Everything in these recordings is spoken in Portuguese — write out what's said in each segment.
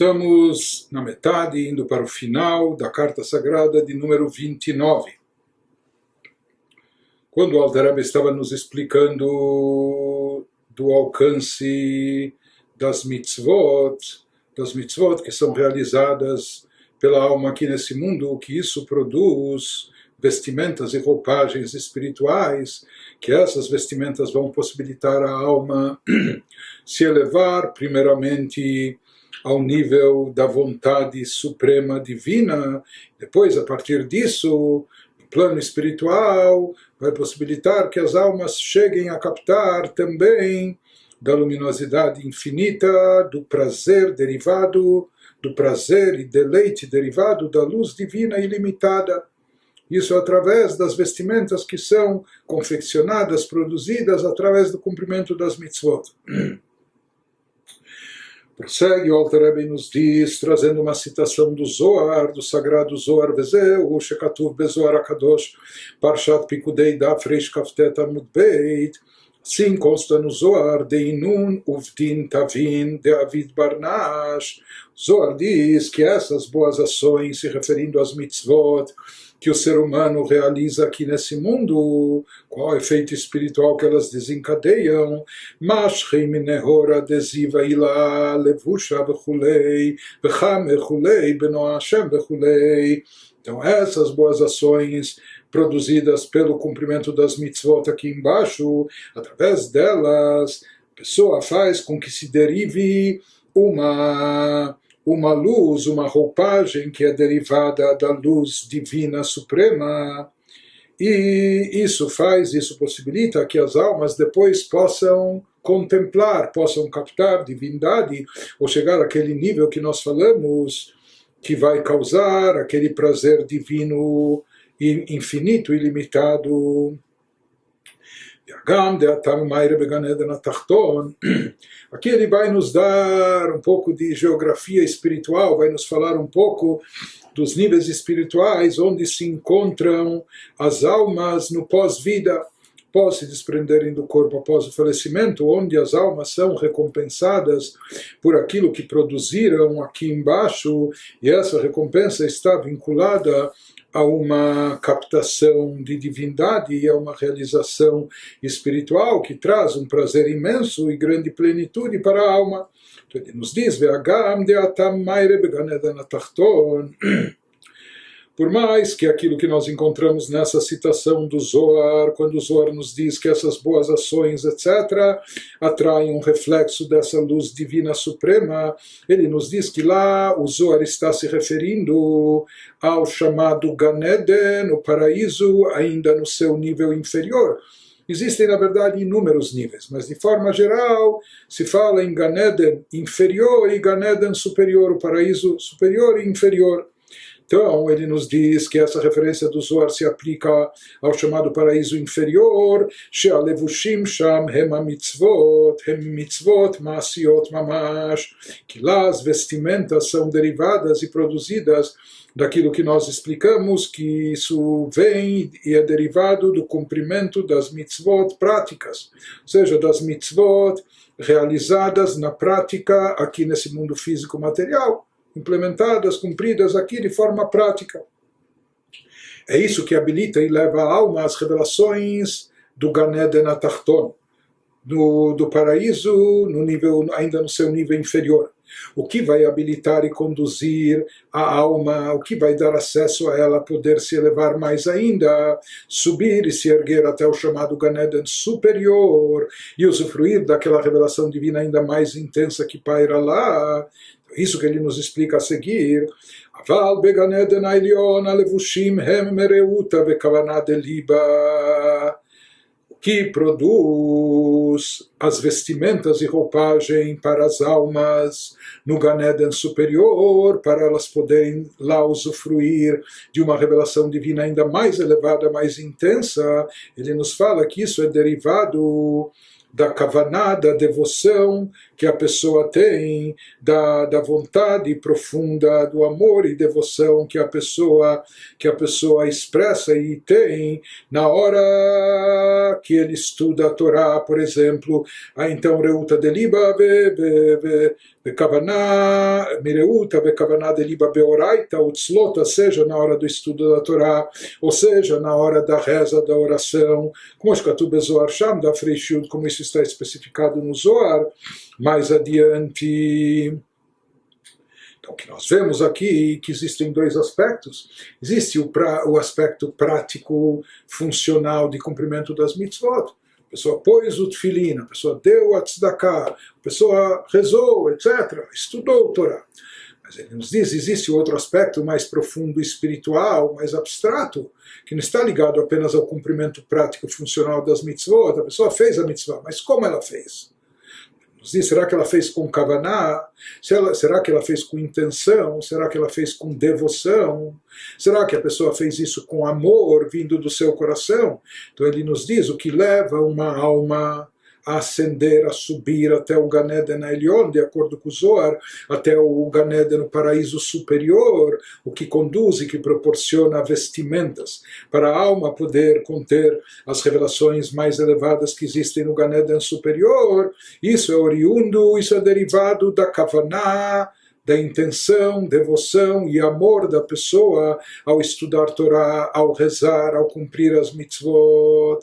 Estamos na metade, indo para o final da Carta Sagrada de número 29. Quando o Alter Rebbe estava nos explicando do alcance das mitzvot que são realizadas pela alma aqui nesse mundo, que isso produz vestimentas e roupagens espirituais, que essas vestimentas vão possibilitar a alma se elevar, primeiramente, ao nível da vontade suprema divina. Depois, a partir disso, no plano espiritual, vai possibilitar que as almas cheguem a captar também da luminosidade infinita, do prazer derivado, do prazer e deleite derivado da luz divina ilimitada. Isso através das vestimentas que são confeccionadas, produzidas através do cumprimento das mitzvot. Prossegue, o Alter Rebbe nos diz, trazendo uma citação do Zohar, do sagrado Zohar Vezeu, Shekatuv Bezohar HaKadosh, Parshat Pikudei Daf Reish Kaftet Amud Beit. Assim consta no Zohar, Deinun Uvdin Tavin de Avid Barnash. Zohar diz que essas boas ações, se referindo às mitzvot, que o ser humano realiza aqui nesse mundo, qual é o efeito espiritual que elas desencadeiam, Mashchei minehor adesiva ila levusha vechulei, vecham vechulei, beno Hashem vechulei. Então essas boas ações produzidas pelo cumprimento das mitzvot aqui embaixo, através delas, a pessoa faz com que se derive uma luz, uma roupagem que é derivada da luz divina suprema, e isso possibilita que as almas depois possam contemplar, possam captar divindade, ou chegar àquele nível que nós falamos, que vai causar aquele prazer divino infinito, ilimitado. Aqui ele vai nos dar um pouco de geografia espiritual, vai nos falar um pouco dos níveis espirituais onde se encontram as almas no pós-vida, após se desprenderem do corpo após o falecimento, onde as almas são recompensadas por aquilo que produziram aqui embaixo, e essa recompensa está vinculada a uma captação de divindade e a uma realização espiritual que traz um prazer imenso e grande plenitude para a alma. Então ele nos diz, por mais que aquilo que nós encontramos nessa citação do Zohar, quando o Zohar nos diz que essas boas ações, etc., atraem um reflexo dessa luz divina suprema, ele nos diz que lá o Zohar está se referindo ao chamado Gan Eden, o paraíso, ainda no seu nível inferior. Existem, na verdade, inúmeros níveis, mas de forma geral se fala em Gan Eden inferior e Gan Eden superior, o paraíso superior e inferior. Então, ele nos diz que essa referência do Zohar se aplica ao chamado paraíso inferior, she'alevushim sham hem mitzvot ma'asiot mamash, que lá as vestimentas são derivadas e produzidas daquilo que nós explicamos, que isso vem e é derivado do cumprimento das mitzvot práticas, ou seja, das mitzvot realizadas na prática aqui nesse mundo físico material, implementadas, cumpridas aqui de forma prática. É isso que habilita e leva a alma às revelações do Gan Eden Atachton, do paraíso no nível, ainda no seu nível inferior. O que vai habilitar e conduzir a alma, o que vai dar acesso a ela a poder se elevar mais ainda, subir e se erguer até o chamado Gan Eden superior e usufruir daquela revelação divina ainda mais intensa que paira lá. Isso que ele nos explica a seguir. Aval began Eden העליון הלבושים הם מרעותה וכוונה דליבה, que produz as vestimentas e roupagem para as almas no Gan Eden superior, para elas poderem lá usufruir de uma revelação divina ainda mais elevada, mais intensa. Ele nos fala que isso é derivado da kavaná, da devoção que a pessoa tem, da vontade profunda do amor e devoção que a pessoa expressa e tem na hora que ele estuda a Torá, por exemplo, então Reuta deliba Kavaná, Mireuta Kavaná deliba Beoraita, Utzlota, seja na hora do estudo da Torá, ou seja, na hora da reza, da oração, como Shkatu Bezoar Sham, da Freishud, como isso está especificado no Zohar, mais adiante. Então, o que nós vemos aqui que existem dois aspectos. Existe o aspecto prático, funcional de cumprimento das mitzvot. A pessoa pôs o tefilin, a pessoa deu a tzedakah, a pessoa rezou, etc. Estudou o Torá. Mas ele nos diz, existe outro aspecto mais profundo, espiritual, mais abstrato, que não está ligado apenas ao cumprimento prático e funcional das mitzvot. A pessoa fez a mitzvah, mas como ela fez? Nos diz, será que ela fez com kavaná? Será que ela fez com intenção? Será que ela fez com devoção? Será que a pessoa fez isso com amor vindo do seu coração? Então ele nos diz o que leva uma alma a ascender, a subir até o Gan Eden Elyon, de acordo com o Zohar, até o Gan Eden, no paraíso superior, o que conduz e que proporciona vestimentas para a alma poder conter as revelações mais elevadas que existem no Gan Eden superior. Isso é oriundo, isso é derivado da Kavaná, da intenção, devoção e amor da pessoa ao estudar Torá, ao rezar, ao cumprir as mitzvot.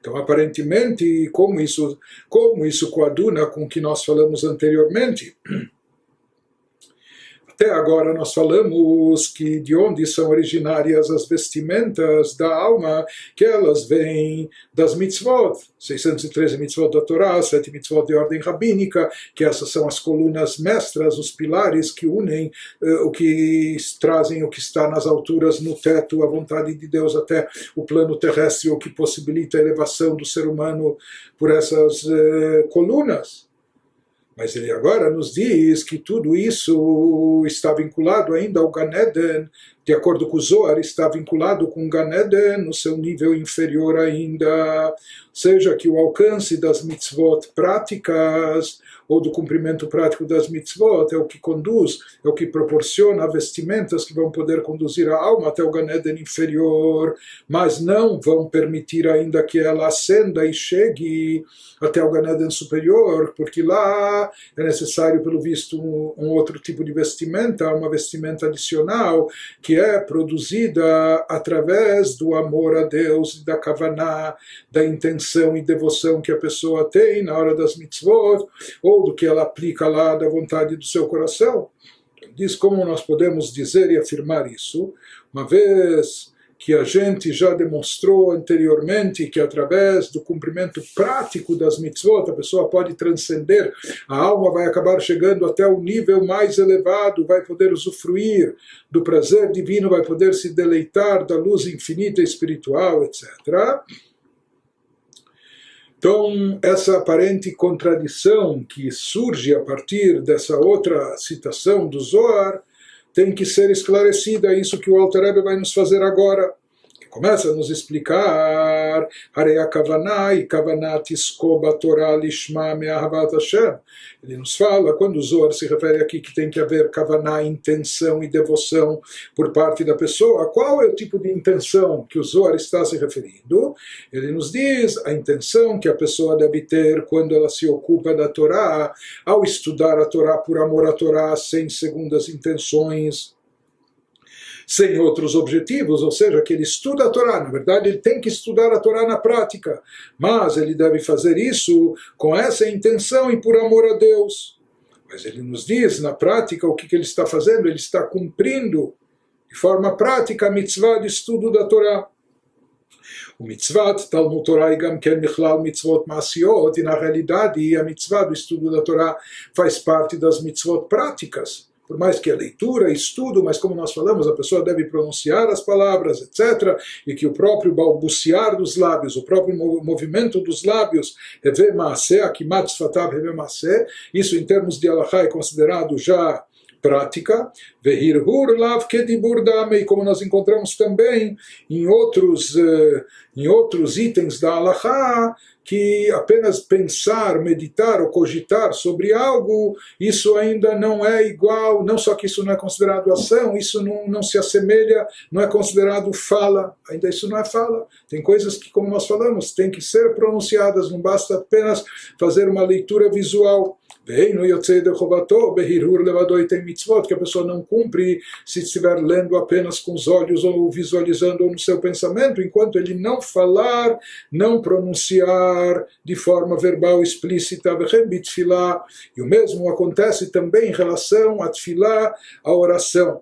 Então, aparentemente, como isso coaduna com o que nós falamos anteriormente? Até agora nós falamos que de onde são originárias as vestimentas da alma, que elas vêm das mitzvot, 613 mitzvot da Torá, 7 mitzvot de ordem rabínica, que essas são as colunas mestras, os pilares que unem o que trazem o que está nas alturas, no teto, a vontade de Deus até o plano terrestre, o que possibilita a elevação do ser humano por essas colunas. Mas ele agora nos diz que tudo isso está vinculado ainda ao Gan Eden, de acordo com o Zohar, está vinculado com o Gan Eden no seu nível inferior ainda, seja que o alcance das mitzvot práticas ou do cumprimento prático das mitzvot é o que conduz, é o que proporciona vestimentas que vão poder conduzir a alma até o Gan Eden inferior, mas não vão permitir ainda que ela ascenda e chegue até o Gan Eden superior, porque lá é necessário, pelo visto, um outro tipo de vestimenta, uma vestimenta adicional, que é produzida através do amor a Deus, da kavaná, da intenção e devoção que a pessoa tem na hora das mitzvot, ou do que ela aplica lá da vontade do seu coração. Diz como nós podemos dizer e afirmar isso, uma vez que a gente já demonstrou anteriormente que através do cumprimento prático das mitzvot a pessoa pode transcender, a alma vai acabar chegando até o nível mais elevado, vai poder usufruir do prazer divino, vai poder se deleitar da luz infinita espiritual, etc. Então, essa aparente contradição que surge a partir dessa outra citação do Zohar tem que ser esclarecida, isso que o Alter Rebbe vai nos fazer agora. Começa a nos explicar Harei HaKavaná e Kavaná Tisko Batorá Lishma Me'ahavat Hashem. Ele nos fala, quando o Zohar se refere aqui que tem que haver Kavaná, intenção e devoção por parte da pessoa, qual é o tipo de intenção que o Zohar está se referindo? Ele nos diz a intenção que a pessoa deve ter quando ela se ocupa da Torá, ao estudar a Torá por amor à Torá, sem segundas intenções, sem outros objetivos, ou seja, que ele estuda a Torá. Na verdade, ele tem que estudar a Torá na prática, mas ele deve fazer isso com essa intenção e por amor a Deus. Mas ele nos diz, na prática, o que ele está fazendo? Ele está cumprindo de forma prática a mitzvah de estudo da Torá. O mitzvah, Talmud Torah e Gam Ken Michlal Mitzvot Masiot, e na realidade a mitzvah do estudo da Torá faz parte das mitzvot práticas. Por mais que a leitura, estudo, mas como nós falamos, a pessoa deve pronunciar as palavras, etc., e que o próprio balbuciar dos lábios, o próprio movimento dos lábios, Heve Maaseh, Akimat Sfatav Heve Maaseh, isso em termos de halachá é considerado já prática, Vehirhur Lav Kedibur Damei, como nós encontramos também em outros itens da halachá, que apenas pensar, meditar ou cogitar sobre algo, isso ainda não é igual, não só que isso não é considerado ação, isso não se assemelha, não é considerado fala, ainda isso não é fala. Tem coisas que, como nós falamos, tem que ser pronunciadas, não basta apenas fazer uma leitura visual. Que a pessoa não cumpre se estiver lendo apenas com os olhos ou visualizando no seu pensamento, enquanto ele não falar, não pronunciar de forma verbal explícita. E o mesmo acontece também em relação a tefilá, a oração.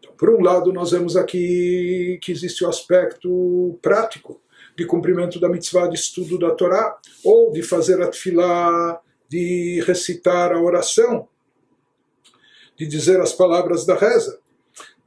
Então, por um lado, nós vemos aqui que existe o aspecto prático de cumprimento da mitzvah de estudo da Torá, ou de fazer a tefilá, de recitar a oração, de dizer as palavras da reza.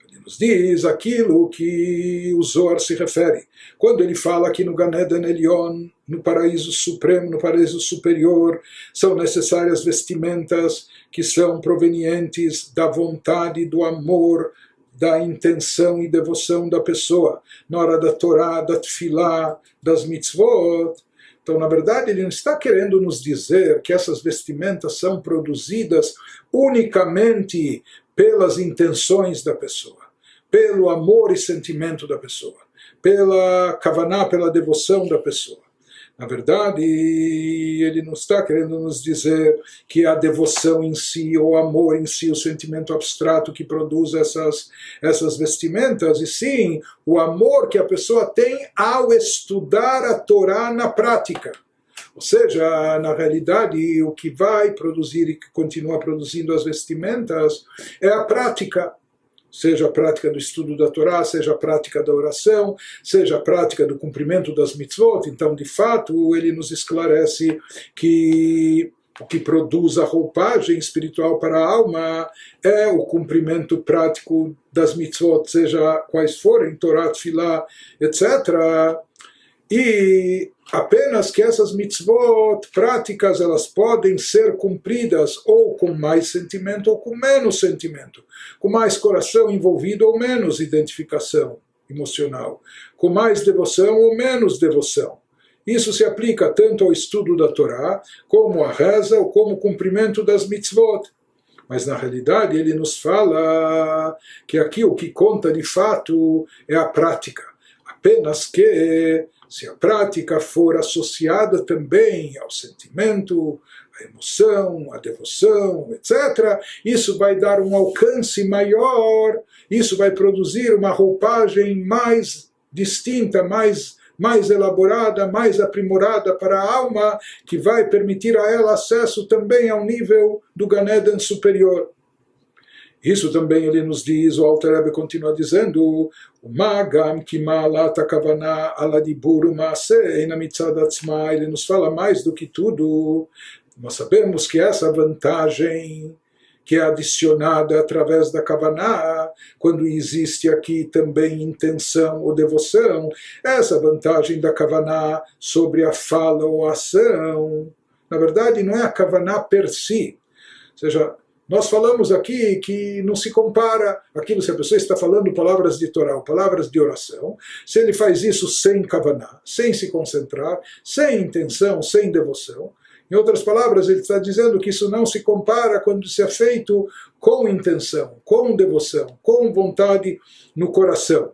Ele nos diz aquilo que o Zohar se refere. Quando ele fala que no Gan Eden Elyon, no paraíso supremo, no paraíso superior, são necessárias vestimentas que são provenientes da vontade, do amor, da intenção e devoção da pessoa, na hora da Torá, da Tfilá, das mitzvot. Então, na verdade, ele não está querendo nos dizer que essas vestimentas são produzidas unicamente pelas intenções da pessoa, pelo amor e sentimento da pessoa, pela kavaná, pela devoção da pessoa. Na verdade, ele não está querendo nos dizer que a devoção em si, ou o amor em si, o sentimento abstrato que produz essas vestimentas, e sim o amor que a pessoa tem ao estudar a Torá na prática. Ou seja, na realidade, o que vai produzir e que continua produzindo as vestimentas é a prática. Seja a prática do estudo da Torá, seja a prática da oração, seja a prática do cumprimento das mitzvot. Então, de fato, ele nos esclarece que o que produz a roupagem espiritual para a alma é o cumprimento prático das mitzvot, seja quais forem, Torá, Tfilá, etc., e apenas que essas mitzvot práticas elas podem ser cumpridas ou com mais sentimento ou com menos sentimento, com mais coração envolvido ou menos identificação emocional, com mais devoção ou menos devoção. Isso se aplica tanto ao estudo da Torá, como à reza ou como o cumprimento das mitzvot. Mas na realidade ele nos fala que aqui o que conta de fato é a prática. Apenas que se a prática for associada também ao sentimento, à emoção, à devoção, etc., isso vai dar um alcance maior, isso vai produzir uma roupagem mais distinta, mais elaborada, mais aprimorada para a alma, que vai permitir a ela acesso também ao nível do Gan Eden superior. Isso também ele nos diz, o Alter Rebbe continua dizendo, ele nos fala mais do que tudo. Nós sabemos que essa vantagem que é adicionada através da Kavaná, quando existe aqui também intenção ou devoção, essa vantagem da Kavaná sobre a fala ou a ação, na verdade não é a Kavaná per si, ou seja, nós falamos aqui que não se compara aquilo se a pessoa está falando palavras de Torá, palavras de oração, se ele faz isso sem kavaná, sem se concentrar, sem intenção, sem devoção. Em outras palavras, ele está dizendo que isso não se compara quando se é feito com intenção, com devoção, com vontade no coração.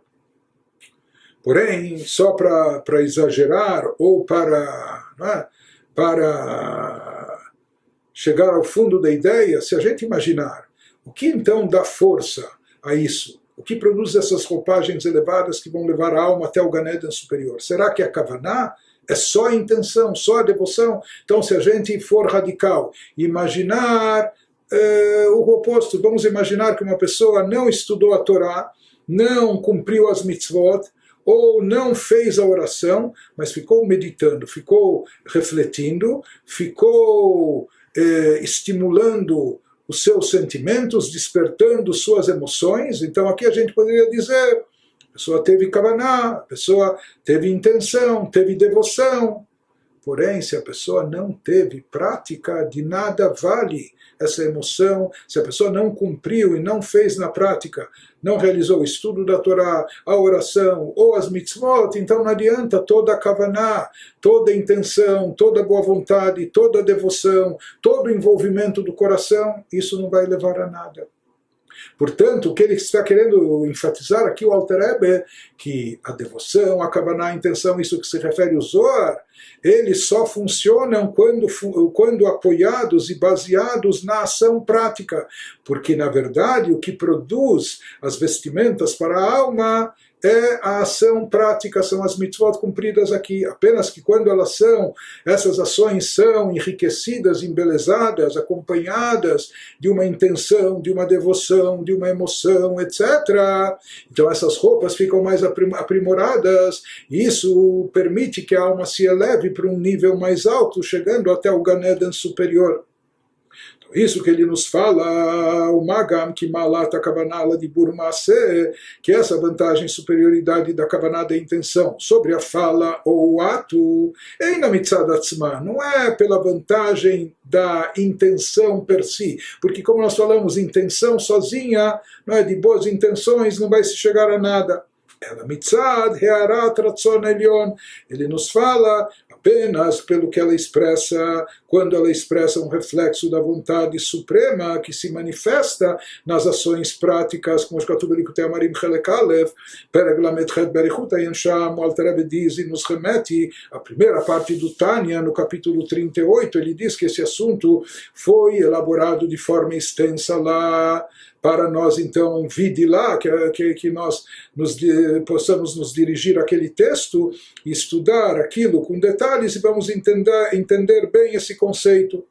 Porém, só para exagerar ou para chegar ao fundo da ideia, se a gente imaginar o que então dá força a isso, o que produz essas roupagens elevadas que vão levar a alma até o Gan Eden superior, será que a Kavaná é só a intenção, só a devoção? Então, se a gente for radical, imaginar o oposto, vamos imaginar que uma pessoa não estudou a Torá, não cumpriu as mitzvot, ou não fez a oração, mas ficou meditando, ficou refletindo, ficou estimulando os seus sentimentos, despertando suas emoções. Então aqui a gente poderia dizer, a pessoa teve kavaná, a pessoa teve intenção, teve devoção, Porém, se a pessoa não teve prática, de nada vale essa emoção. Se a pessoa não cumpriu e não fez na prática, não realizou o estudo da Torá, a oração ou as mitzvot, então não adianta toda a kavaná, toda a intenção, toda a boa vontade, toda a devoção, todo o envolvimento do coração, isso não vai levar a nada. Portanto, o que ele está querendo enfatizar aqui, o Alter Rebbe, é que a devoção, a kavaná, a intenção, isso que se refere ao Zohar, eles só funcionam quando apoiados e baseados na ação prática, porque, na verdade, o que produz as vestimentas para a alma é a ação prática, são as mitzvot cumpridas aqui, apenas que quando essas ações são enriquecidas, embelezadas, acompanhadas de uma intenção, de uma devoção, de uma emoção, etc. Então essas roupas ficam mais aprimoradas, e isso permite que a alma se eleve para um nível mais alto, chegando até o Gan Eden superior. Isso que ele nos fala, o Magam, que malata kavanah de burmase, que essa vantagem, superioridade da kavanah da intenção sobre a fala ou o ato, não é pela vantagem da intenção per si, porque como nós falamos, intenção sozinha, não é de boas intenções, não vai se chegar a nada. Ela mitzad hearat ratzon elyon, ele nos fala apenas pelo que ela expressa, quando ela expressa um reflexo da vontade suprema que se manifesta nas ações práticas, como Shkatuv Likutei Amarim Chelek Aleph, Perek Lamed Chet Berichut Ayin Sham, o Alter Rebbe diz e nos remete à primeira parte do Tânia, no capítulo 38, ele diz que esse assunto foi elaborado de forma extensa lá, para nós então vir de lá, que nós possamos nos dirigir àquele texto e estudar aquilo com detalhes e vamos entender bem esse conceito.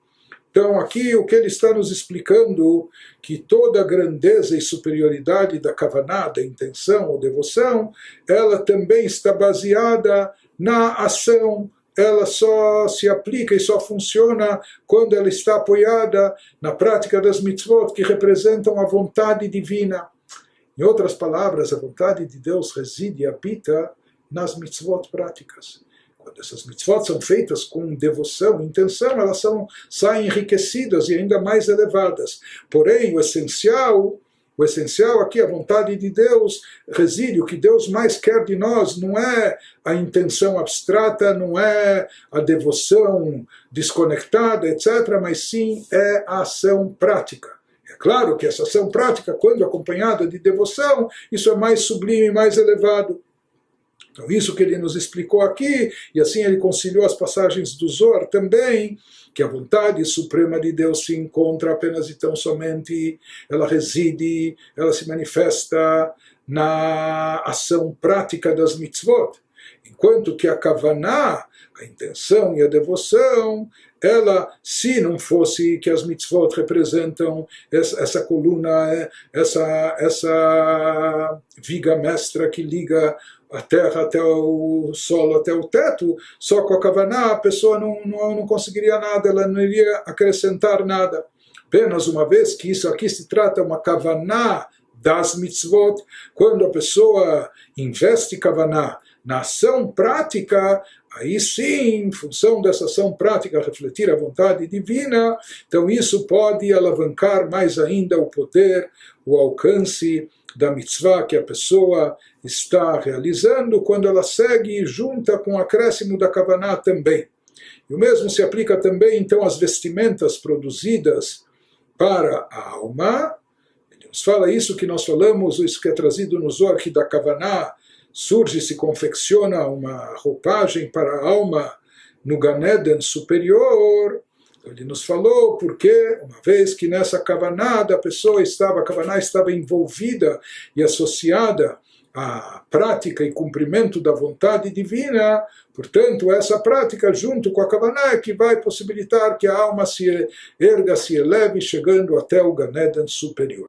Então aqui o que ele está nos explicando, que toda a grandeza e superioridade da kavaná, da intenção ou devoção, ela também está baseada na ação. Ela só se aplica e só funciona quando ela está apoiada na prática das mitzvot, que representam a vontade divina. Em outras palavras, a vontade de Deus reside e habita nas mitzvot práticas. Quando essas mitzvot são feitas com devoção, intenção, elas saem enriquecidas e ainda mais elevadas. Porém, o essencial aqui, a vontade de Deus reside, o que Deus mais quer de nós não é a intenção abstrata, não é a devoção desconectada, etc., mas sim é a ação prática. É claro que essa ação prática, quando acompanhada de devoção, isso é mais sublime, mais elevado. Então isso que ele nos explicou aqui, e assim ele conciliou as passagens do Zohar também, que a vontade suprema de Deus se encontra apenas e tão somente, ela reside, ela se manifesta na ação prática das mitzvot, enquanto que a kavaná, a intenção e a devoção, ela, se não fosse que as mitzvot representam essa coluna, essa viga mestra que liga a terra até o solo, até o teto, só com a kavaná a pessoa não conseguiria nada, ela não iria acrescentar nada. Apenas uma vez que isso aqui se trata uma kavaná das mitzvot, quando a pessoa investe kavaná na ação prática, aí sim, em função dessa ação prática, refletir a vontade divina, então isso pode alavancar mais ainda o poder, o alcance da mitzvah que a pessoa está realizando, quando ela segue junta com o acréscimo da kavaná também. E o mesmo se aplica também, então, às vestimentas produzidas para a alma. Ele nos fala isso que nós falamos, isso que é trazido no Zohar, que da kavaná surge, se confecciona uma roupagem para a alma no Gan Eden superior. Ele nos falou porque, uma vez que nessa kavaná a kavaná estava envolvida e associada à prática e cumprimento da vontade divina, portanto, essa prática junto com a kavaná é que vai possibilitar que a alma se erga, se eleve, chegando até o Gan Eden superior.